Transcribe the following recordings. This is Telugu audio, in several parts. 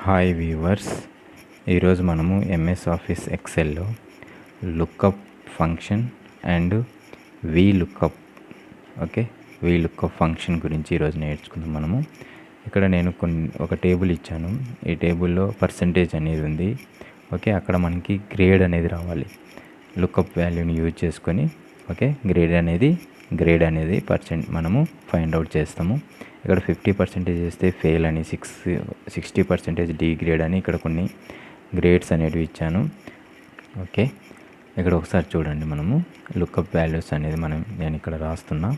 హాయ్ వ్యూవర్స్, ఈరోజు మనము ఎంఎస్ ఆఫీస్ ఎక్సెల్లో lookup function and VLOOKUP VLOOKUP function గురించి ఈరోజు నేర్చుకుందాం. మనము ఇక్కడ నేను ఒక టేబుల్ ఇచ్చాను. ఈ టేబుల్లో పర్సంటేజ్ అనేది ఉంది. అక్కడ మనకి గ్రేడ్ అనేది రావాలి. లుక్అప్ వాల్యూని యూజ్ చేసుకొని గ్రేడ్ అనేది పర్సెంట్ మనము ఫైండ్ అవుట్ చేస్తాము. ఇక్కడ 50% వేస్తే ఫెయిల్ అని, 60% డి గ్రేడ్ అని ఇక్కడ కొన్ని గ్రేడ్స్ అనేవి ఇచ్చాను. ఇక్కడ ఒకసారి చూడండి. మనము లుక్అప్ వాల్యూస్ అనేది నేను ఇక్కడ రాస్తున్నా.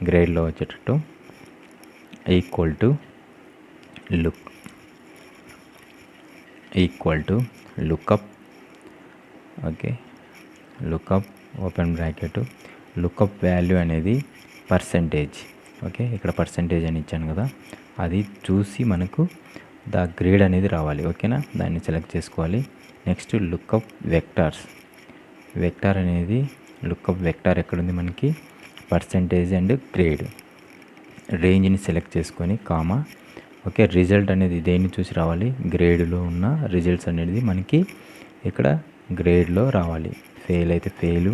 గ్రేడ్లో వచ్చేటట్టు equal to lookup open bracket lookup value అనేది పర్సంటేజ్. ఇక్కడ పర్సంటేజ్ అని ఇచ్చాను కదా, అది చూసి మనకు గ్రేడ్ అనేది రావాలి. దాన్ని సెలెక్ట్ చేసుకోవాలి. నెక్స్ట్ లుక్అప్ వెక్టార్ అనేది లుక్అప్ వెక్టార్ ఎక్కడుంది మనకి, పర్సంటేజ్ అండ్ గ్రేడ్. రేంజ్ని సెలెక్ట్ చేసుకొని కామా. రిజల్ట్ అనేది దేన్ని చూసి రావాలి, గ్రేడ్లో ఉన్న రిజల్ట్స్ అనేది మనకి ఇక్కడ గ్రేడ్లో రావాలి. ఫెయిల్ అయితే ఫెయిల్,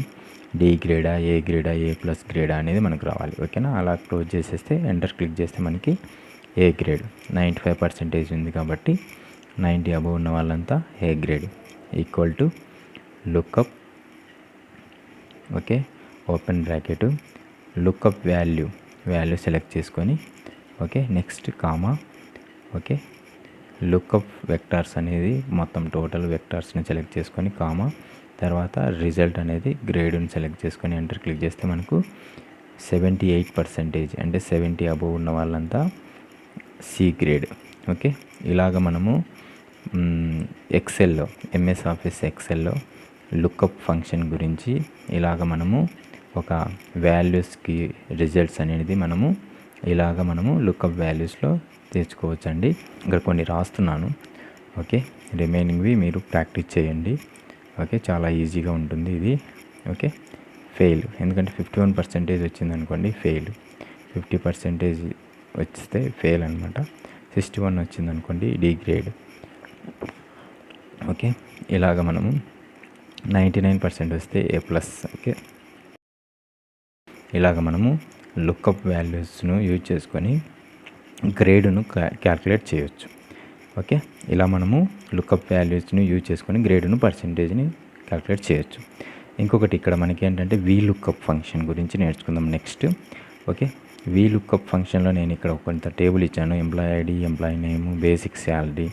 డి గ్రేడా, ఏ గ్రేడా, ఏ ప్లస్ గ్రేడా అనేది మనకు రావాలి. అలా క్లోజ్ చేసేస్తే ఎంటర్ క్లిక్ చేస్తే మనకి ఏ గ్రేడ్ 95% ఉంది కాబట్టి 90 అబవ్ ఉన్న వాళ్ళంతా A grade. Equal to lookup open bracket lookup value select చేసుకొని నెక్స్ట్ కామా. లుక్అప్ వెక్టార్స్ అనేది మొత్తం టోటల్ వెక్టార్స్ని సెలెక్ట్ చేసుకొని కామా, తర్వాత రిజల్ట్ అనేది గ్రేడ్ని సెలెక్ట్ చేసుకొని ఎంటర్ క్లిక్ చేస్తే మనకు 78% అంటే 70 అబవ్ ఉన్న వాళ్ళంతా సి గ్రేడ్. ఇలాగ మనము ఎక్సెల్లో ఎంఎస్ ఆఫీస్ ఎక్సెల్లో లుక్అప్ ఫంక్షన్ గురించి ఇలాగ మనము ఒక వాల్యూస్కి రిజల్ట్స్ అనేది మనము లుక్అప్ వాల్యూస్లో తెచ్చుకోవచ్చండి. ఇక్కడ కొన్ని రాస్తున్నాను. రిమైనింగ్వి మీరు ప్రాక్టీస్ చేయండి. చాలా ఈజీగా ఉంటుంది ఇది. ఫెయిల్ ఎందుకంటే 51% వచ్చింది అనుకోండి ఫెయిల్, 50% వస్తే ఫెయిల్ అనమాట. 61 వచ్చింది అనుకోండి డి గ్రేడ్. ఇలాగ మనము 99% వస్తే ఏ ప్లస్. ఇలాగ మనము లుక్అప్ వాల్యూస్ను యూజ్ చేసుకొని గ్రేడ్ను క్యాల్కులేట్ చేయొచ్చు. ఇలా మనము లుక్అప్ వాల్యూస్ని యూజ్ చేసుకొని గ్రేడ్ను పర్సంటేజ్ని క్యాల్కులేట్ చేయొచ్చు. ఇంకొకటి ఇక్కడ మనకి ఏంటంటే వీలుకప్ ఫంక్షన్ గురించి నేర్చుకుందాం నెక్స్ట్. వీలుకప్ ఫంక్షన్లో నేను ఇక్కడ కొంత టేబుల్ ఇచ్చాను. ఎంప్లాయీ ఐడి, ఎంప్లాయీ నేము, basic salary,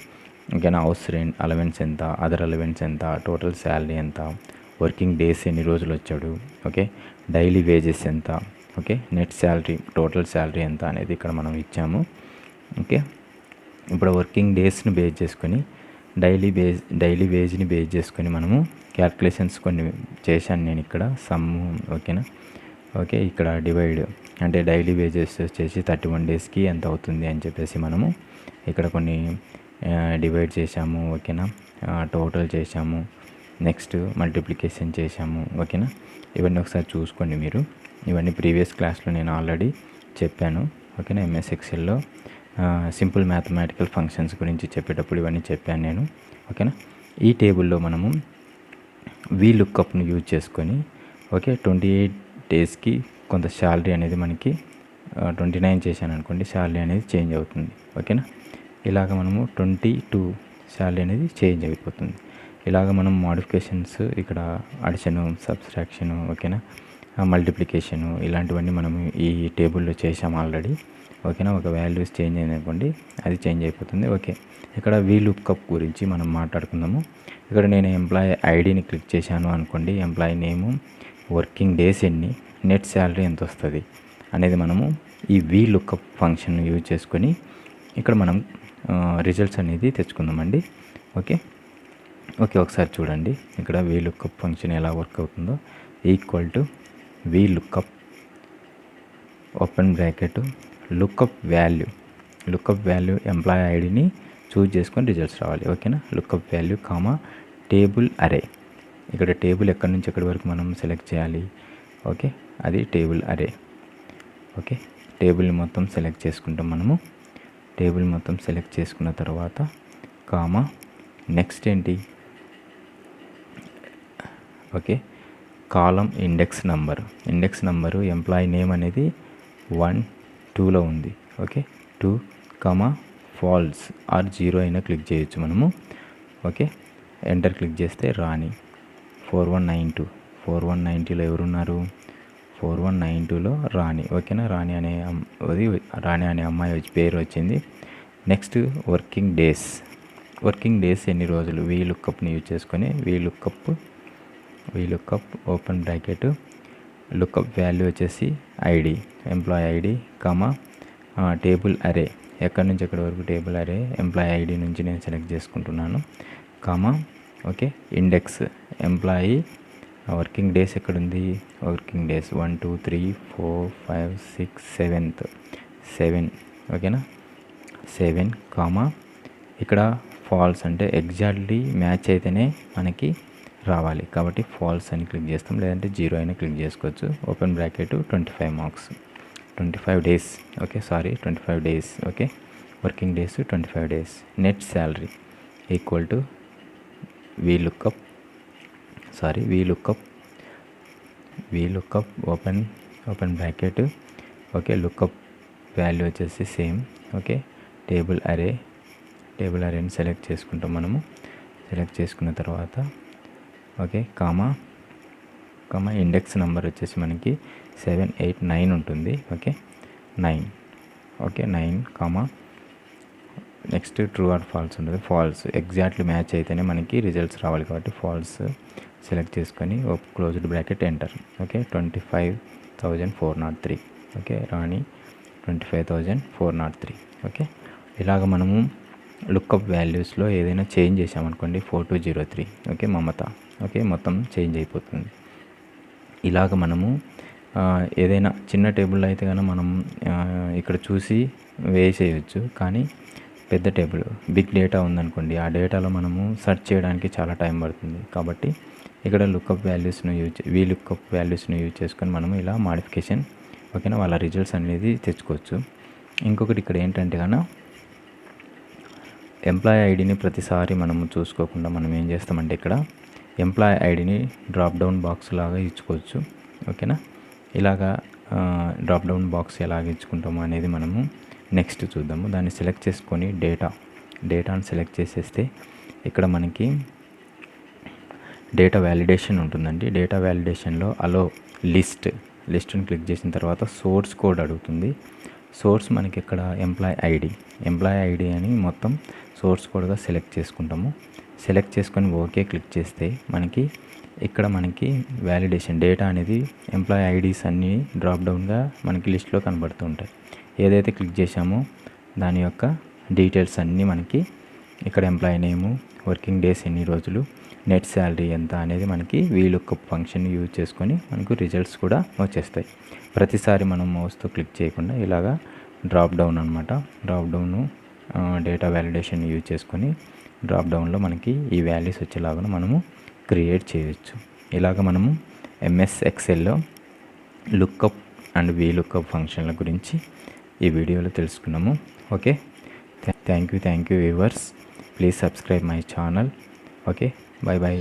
house rent, allowance ఎంత, అదర్ అలవెన్స్ ఎంత, టోటల్ శాలరీ ఎంత, వర్కింగ్ డేస్ ఎన్ని రోజులు వచ్చాడు, డైలీ వేజెస్ ఎంత, నెట్ శాలరీ, టోటల్ శాలరీ ఎంత అనేది ఇక్కడ మనం ఇచ్చాము. ఇప్పుడు వర్కింగ్ డేస్ని బేస్ చేసుకొని డైలీ వేజ్ని బేస్ చేసుకొని మనము క్యాల్కులేషన్స్ కొన్ని చేశాను నేను ఇక్కడ సమ్ము. ఇక్కడ డివైడ్ అంటే డైలీ వేజెస్ వచ్చేసి 31 డేస్కి ఎంత అవుతుంది అని చెప్పేసి మనము ఇక్కడ కొన్ని డివైడ్ చేశాము. టోటల్ చేశాము, నెక్స్ట్ మల్టిప్లికేషన్ చేశాము. ఇవన్నీ ఒకసారి చూసుకోండి మీరు. ఇవన్నీ ప్రీవియస్ క్లాస్లో నేను ఆల్రెడీ చెప్పాను. ఎంఎస్ ఎక్సెల్లో సింపుల్ మ్యాథమెటికల్ ఫంక్షన్స్ గురించి చెప్పేటప్పుడు ఇవన్నీ చెప్పాను నేను. ఈ టేబుల్లో మనము వీలుకప్ను యూజ్ చేసుకొని 28 డేస్కి కొంత శాలరీ అనేది మనకి 29 చేశాను అనుకోండి, శాలరీ అనేది చేంజ్ అవుతుంది. ఇలాగ మనము 22 శాలరీ అనేది చేంజ్ అయిపోతుంది. ఇలాగ మనం మోడిఫికేషన్స్ ఇక్కడ అడిషను, సబ్స్ట్రాక్షను, మల్టిప్లికేషను ఇలాంటివన్నీ మనము ఈ టేబుల్లో చేసాము ఆల్రెడీ. ఒక వాల్యూస్ చేంజ్ అయింది అనుకోండి, అది చేంజ్ అయిపోతుంది. ఇక్కడ వీలుకప్ గురించి మనం మాట్లాడుకుందాము. ఇక్కడ నేను ఎంప్లాయీ ఐడిని క్లిక్ చేశాను అనుకోండి, ఎంప్లాయీ నేము, వర్కింగ్ డేస్ ఎన్ని, నెట్ శాలరీ ఎంత వస్తుంది అనేది మనము ఈ వీలుకప్ ఫంక్షన్ యూజ్ చేసుకొని ఇక్కడ మనం రిజల్ట్స్ అనేది తెచ్చుకుందామండి. ఒకసారి చూడండి ఇక్కడ వీలుకప్ ఫంక్షన్ ఎలా వర్క్ అవుతుందో. Equal to V lookup open bracket lookup value employee ఐడిని చూజ్ చేసుకొని రిజల్ట్స్ రావాలి. Lookup value comma table array. ఇక్కడ టేబుల్ ఎక్కడి నుంచి ఎక్కడి వరకు మనం సెలెక్ట్ చేయాలి, అది టేబుల్ అరే. టేబుల్ని మొత్తం సెలెక్ట్ చేసుకుంటాం మనము. టేబుల్ మొత్తం సెలెక్ట్ చేసుకున్న తర్వాత కామా నెక్స్ట్ ఏంటి ఓకే కాలం ఇండెక్స్ నంబరు ఎంప్లాయీ నేమ్ అనేది 1-2లో ఉంది. ఓకే 2 కామా ఫాల్స్ ఆర్ 0 అయినా క్లిక్ చేయొచ్చు మనము. ఓకే ఎంటర్ క్లిక్ చేస్తే రాణి 4192లో ఎవరున్నారు 4192లో రాణి. ఓకేనా రాణి అనే అమ్మాయి పేరు వచ్చింది. నెక్స్ట్ వర్కింగ్ డేస్ ఎన్ని రోజులు వీలుకప్ని యూజ్ చేసుకొని VLOOKUP open bracket lookup value వచ్చేసి ID employee ID comma table array ఎక్కడి నుంచి ఎక్కడి వరకు టేబుల్ అరే ఎంప్లాయీ ఐడి నుంచి నేను సెలెక్ట్ చేసుకుంటున్నాను comma okay index employee working days ఎక్కడుంది వర్కింగ్ డేస్ 1 2 3 4 5 6 7 ఓకేనా 7 కామా ఇక్కడ ఫాల్స్ అంటే ఎగ్జాక్ట్లీ మ్యాచ్ అయితేనే మనకి రావాలి కాబట్టి ఫాల్స్ అని క్లిక్ చేస్తాం, లేదంటే 0 అయినా క్లిక్ చేసుకోవచ్చు. Open bracket 25 marks 25 days okay 25 days okay working days 25 days. Net salary equal to V lookup open bracket okay lookup value వచ్చేసి సేమ్ ఓకే టేబుల్ అరేని సెలెక్ట్ చేసుకుంటాం మనము. సెలెక్ట్ చేసుకున్న తర్వాత ఓకే కామా ఇండెక్స్ నెంబర్ వచ్చేసి మనకి 7 8 9 ఉంటుంది. Okay 9 comma next true or false ఉంటుంది. ఫాల్స్ ఎగ్జాక్ట్లీ మ్యాచ్ అయితేనే మనకి రిజల్ట్స్ రావాలి కాబట్టి ఫాల్స్ సెలెక్ట్ చేసుకొని closed bracket enter. Okay 25,403 okay Rani 25,403 okay. ఇలాగ మనము లుక్అప్ వాల్యూస్లో ఏదైనా చేంజ్ చేసామనుకోండి 4203 ఓకే మమత ఓకే మొత్తం చేంజ్ అయిపోతుంది. ఇలాగ మనము ఏదైనా చిన్న టేబుల్లో అయితే కనుక మనం ఇక్కడ చూసి వేసేయచ్చు, కానీ పెద్ద టేబుల్ బిగ్ డేటా ఉందనుకోండి ఆ డేటాలో మనము సెర్చ్ చేయడానికి చాలా టైం పడుతుంది. కాబట్టి ఇక్కడ లుక్అప్ వాల్యూస్ను యూజ్ చేసుకొని మనము ఇలా మాడిఫికేషన్ ఓకేనా వాళ్ళ రిజల్ట్స్ అనేది తెచ్చుకోవచ్చు. ఇంకొకటి ఇక్కడ ఏంటంటే కన్నా ఎంప్లాయీ ఐడిని ప్రతిసారి మనము చూసుకోకుండా మనం ఏం చేస్తామంటే ఇక్కడ ఎంప్లాయీ ఐడిని డ్రాప్ డౌన్ బాక్స్ లాగా ఇచ్చుకోవచ్చు. ఓకేనా ఇలాగా డ్రాప్ డౌన్ బాక్స్ ఎలాగ ఇచ్చుకుంటాము అనేది మనము నెక్స్ట్ చూద్దాము. దాన్ని సెలెక్ట్ చేసుకొని డేటాను సెలెక్ట్ చేసేస్తే ఇక్కడ మనకి డేటా వ్యాలిడేషన్ ఉంటుందండి. డేటా వ్యాలిడేషన్లో అలో లిస్ట్ని క్లిక్ చేసిన తర్వాత సోర్స్ కోడ్ అడుగుతుంది. సోర్స్ మనకి ఇక్కడ ఎంప్లాయీ ఐడి అని మొత్తం సోర్స్ కోడ్గా సెలెక్ట్ చేసుకుంటాము. సెలెక్ట్ చేసుకొని ఓకే క్లిక్ చేస్తే మనకి ఇక్కడ మనకి వ్యాలిడేషన్ డేటా అనేది ఎంప్లాయీ ఐడీస్ అన్నీ డ్రాప్ డౌన్గా మనకి లిస్ట్లో కనబడుతూ ఉంటాయి. ఏదైతే క్లిక్ చేసామో దాని యొక్క డీటెయిల్స్ అన్నీ మనకి ఇక్కడ ఎంప్లాయీ నేము, వర్కింగ్ డేస్ ఎన్ని రోజులు, నెట్ శాలరీ ఎంత అనేది మనకి వీలుకప్ ఫంక్షన్ యూజ్ చేసుకొని మనకు రిజల్ట్స్ కూడా వచ్చేస్తాయి. ప్రతిసారి మనం మౌస్తో క్లిక్ చేయకుండా ఇలాగా డ్రాప్ డౌన్ అనమాట. Drop down data validation use చేసుకొని డ్రాప్ డౌన్లో మనకి ఈ వాల్యూస్ వచ్చేలాగా మనము క్రియేట్ చేయొచ్చు. ఇలాగ మనము ఎంఎస్ ఎక్సెల్లో లుక్అప్ అండ్ వీలుకప్ ఫంక్షన్ల గురించి ఈ వీడియోలో తెలుసుకున్నాము. Okay thank you viewers, please subscribe my channel. Okay by.